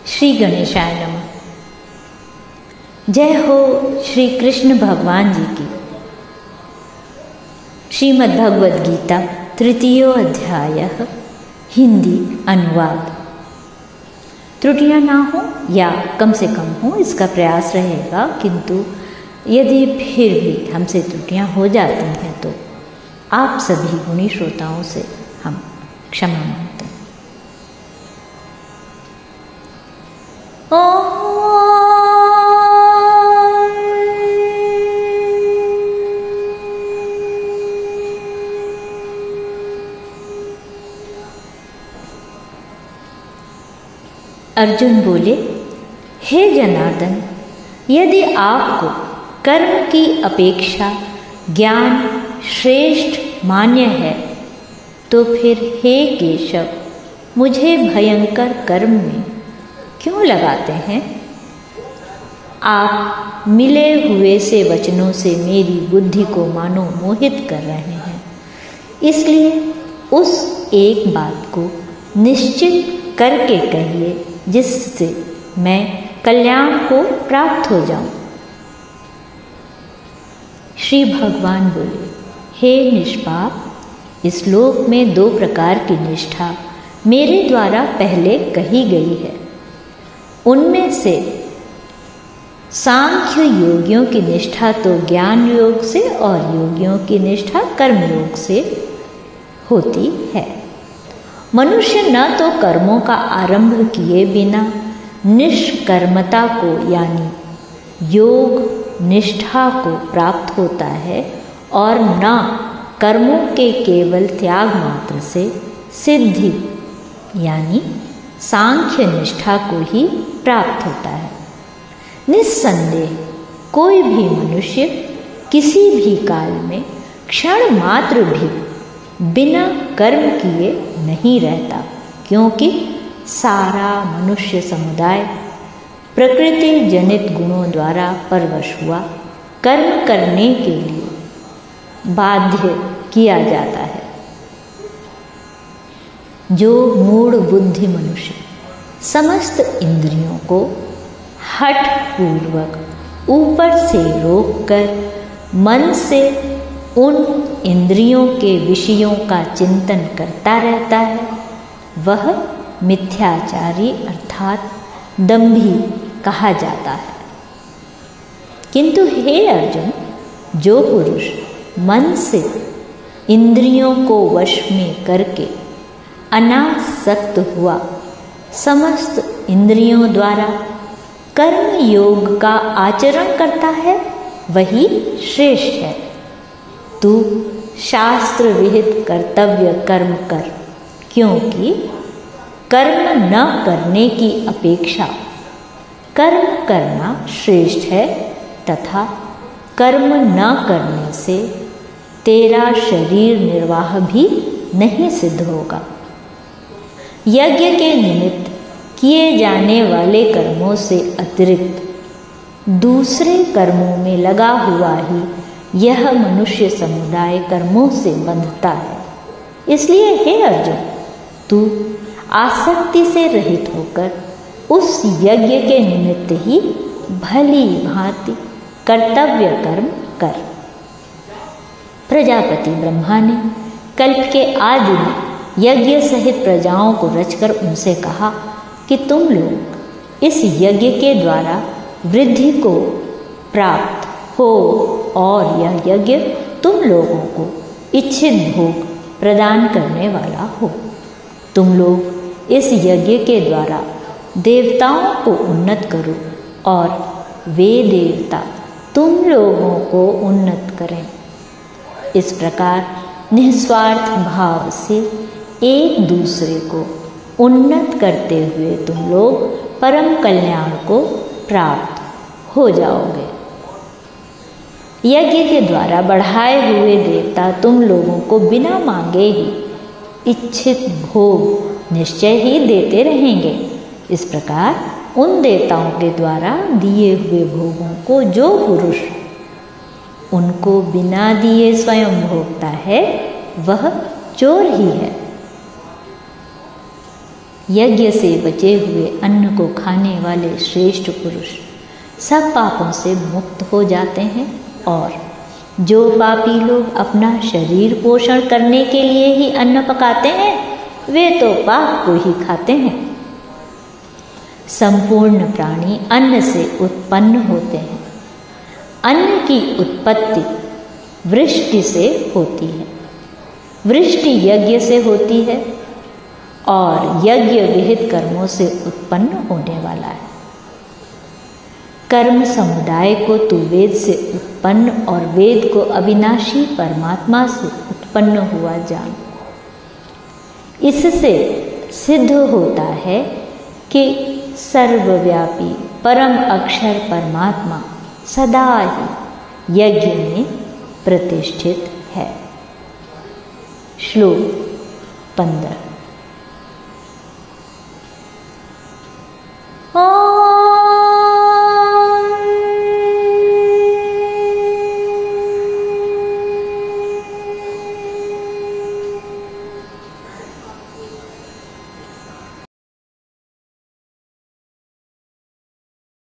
श्री गणेशाय नमः। जय हो श्री कृष्ण भगवान जी की। श्रीमद् भगवद गीता तृतीय अध्याय हिंदी अनुवाद। त्रुटियां ना हो या कम से कम हो इसका प्रयास रहेगा, किंतु यदि फिर भी हमसे त्रुटियां हो जाती हैं तो आप सभी गुणी श्रोताओं से हम क्षमा मांगते हैं। अर्जुन बोले, हे जनार्दन, यदि आपको कर्म की अपेक्षा ज्ञान श्रेष्ठ मान्य है तो फिर हे केशव, मुझे भयंकर कर्म में क्यों लगाते हैं? आप मिले हुए से वचनों से मेरी बुद्धि को मानो मोहित कर रहे हैं, इसलिए उस एक बात को निश्चित करके कहिए जिससे मैं कल्याण को प्राप्त हो जाऊं। श्री भगवान बोले, हे निष्पाप, इस लोक में 2 प्रकार की निष्ठा मेरे द्वारा पहले कही गई है। उनमें से सांख्य योगियों की निष्ठा तो ज्ञान योग से और योगियों की निष्ठा कर्म योग से होती है। मनुष्य न तो कर्मों का आरंभ किए बिना निष्कर्मता को यानी योग निष्ठा को प्राप्त होता है और न कर्मों के केवल त्याग मात्र से सिद्धि यानी सांख्य निष्ठा को ही प्राप्त होता है। निस्संदेह कोई भी मनुष्य किसी भी काल में क्षण मात्र भी बिना कर्म किए नहीं रहता, क्योंकि सारा मनुष्य समुदाय प्रकृति जनित गुणों द्वारा परवश हुआ कर्म करने के लिए बाध्य किया जाता है। जो मूढ़ बुद्धि मनुष्य समस्त इंद्रियों को हठ पूर्वक ऊपर से रोककर मन से उन इंद्रियों के विषयों का चिंतन करता रहता है, वह मिथ्याचारी अर्थात दंभी कहा जाता है। किंतु हे अर्जुन, जो पुरुष मन से इंद्रियों को वश में करके अनासक्त हुआ समस्त इंद्रियों द्वारा कर्म योग का आचरण करता है, वही श्रेष्ठ है। तू शास्त्र विहित कर्तव्य कर्म कर, क्योंकि कर्म न करने की अपेक्षा कर्म करना श्रेष्ठ है तथा कर्म न करने से तेरा शरीर निर्वाह भी नहीं सिद्ध होगा। यज्ञ के निमित्त किए जाने वाले कर्मों से अतिरिक्त दूसरे कर्मों में लगा हुआ ही यह मनुष्य समुदाय कर्मों से बंधता है। इसलिए हे अर्जुन, तू आसक्ति से रहित होकर उस यज्ञ के निमित्त ही भली भांति कर्तव्य कर्म कर। प्रजापति ब्रह्मा ने कल्प के आदि में यज्ञ सहित प्रजाओं को रचकर उनसे कहा कि तुम लोग इस यज्ञ के द्वारा वृद्धि को प्राप्त हो और यह यज्ञ तुम लोगों को इच्छित भोग प्रदान करने वाला हो। तुम लोग इस यज्ञ के द्वारा देवताओं को उन्नत करो और वे देवता तुम लोगों को उन्नत करें। इस प्रकार निस्वार्थ भाव से एक दूसरे को उन्नत करते हुए तुम लोग परम कल्याण को प्राप्त हो जाओगे। यज्ञ के द्वारा बढ़ाए हुए देवता तुम लोगों को बिना मांगे ही इच्छित भोग निश्चय ही देते रहेंगे। इस प्रकार उन देवताओं के द्वारा दिए हुए भोगों को जो पुरुष उनको बिना दिए स्वयं भोगता है, वह चोर ही है। यज्ञ से बचे हुए अन्न को खाने वाले श्रेष्ठ पुरुष सब पापों से मुक्त हो जाते हैं, और जो पापी लोग अपना शरीर पोषण करने के लिए ही अन्न पकाते हैं वे तो पाप को ही खाते हैं। संपूर्ण प्राणी अन्न से उत्पन्न होते हैं। अन्न की उत्पत्ति वृष्टि से होती है, वृष्टि यज्ञ से होती है, और यज्ञ विहित कर्मों से उत्पन्न होने वाला है। कर्म समुदाय को तू वेद से उत्पन्न और वेद को अविनाशी परमात्मा से उत्पन्न हुआ जान। इससे सिद्ध होता है कि सर्वव्यापी परम अक्षर परमात्मा सदा ही यज्ञ में प्रतिष्ठित है। श्लोक 15।